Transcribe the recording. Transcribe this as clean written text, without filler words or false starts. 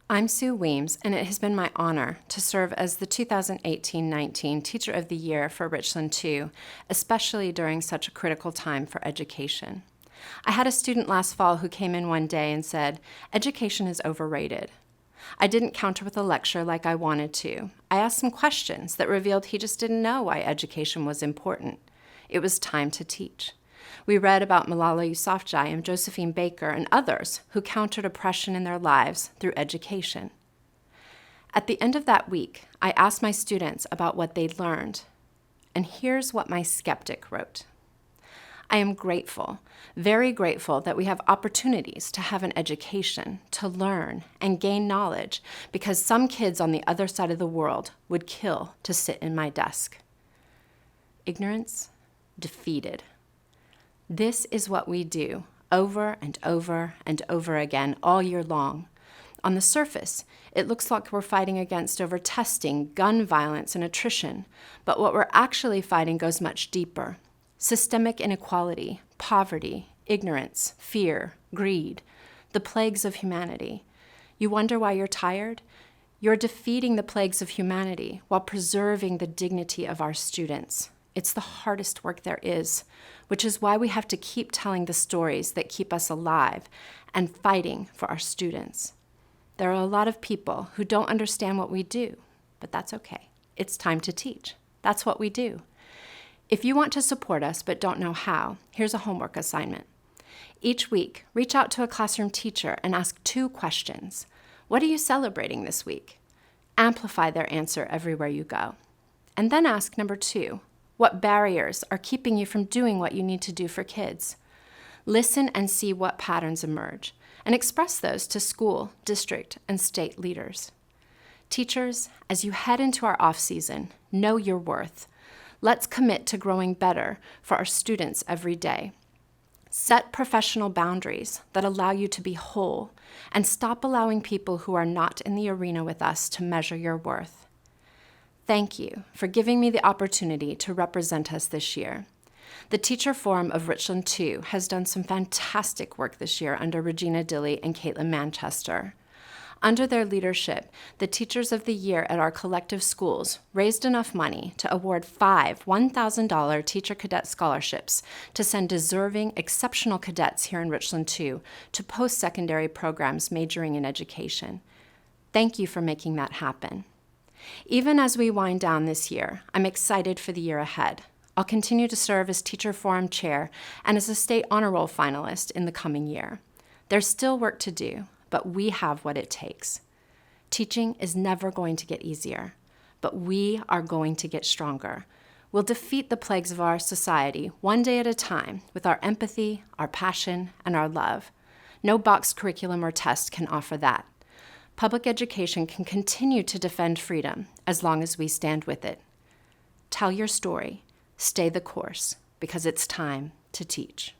I'm Sue Weems, and it has been my honor to serve as the 2018-19 Teacher of the Year for Richland 2, especially during such a critical time for education. I had a student last fall who came in one day and said, "Education is overrated." I didn't counter with a lecture like I wanted to. I asked some questions that revealed he just didn't know why education was important. It was time to teach. We read about Malala Yousafzai and Josephine Baker and others who countered oppression in their lives through education. At the end of that week, I asked my students about what they'd learned. And here's what my skeptic wrote. I am grateful, very grateful that we have opportunities to have an education, to learn and gain knowledge, because some kids on the other side of the world would kill to sit in my desk. Ignorance, defeated. This is what we do over and over and over again all year long. On the surface, it looks like we're fighting against over testing, gun violence, and attrition, but what we're actually fighting goes much deeper. Systemic inequality, poverty, ignorance, fear, greed, the plagues of humanity. You wonder why you're tired? You're defeating the plagues of humanity while preserving the dignity of our students. It's the hardest work there is, which is why we have to keep telling the stories that keep us alive and fighting for our students. There are a lot of people who don't understand what we do, but that's okay. It's time to teach. That's what we do. If you want to support us but don't know how, here's a homework assignment. Each week, reach out to a classroom teacher and ask 2 questions. What are you celebrating this week? Amplify their answer everywhere you go. And then ask number 2, what barriers are keeping you from doing what you need to do for kids? Listen and see what patterns emerge, and express those to school, district, and state leaders. Teachers, as you head into our off-season, know your worth. Let's commit to growing better for our students every day. Set professional boundaries that allow you to be whole, and stop allowing people who are not in the arena with us to measure your worth. Thank you for giving me the opportunity to represent us this year. The Teacher Forum of Richland 2 has done some fantastic work this year under Regina Dilley and Caitlin Manchester. Under their leadership, the Teachers of the Year at our collective schools raised enough money to award 5 $1,000 Teacher Cadet scholarships to send deserving, exceptional cadets here in Richland 2 to post-secondary programs majoring in education. Thank you for making that happen. Even as we wind down this year, I'm excited for the year ahead. I'll continue to serve as Teacher Forum Chair and as a State Honor Roll finalist in the coming year. There's still work to do, but we have what it takes. Teaching is never going to get easier, but we are going to get stronger. We'll defeat the plagues of our society one day at a time with our empathy, our passion, and our love. No box curriculum or test can offer that. Public education can continue to defend freedom as long as we stand with it. Tell your story, stay the course, because it's time to teach.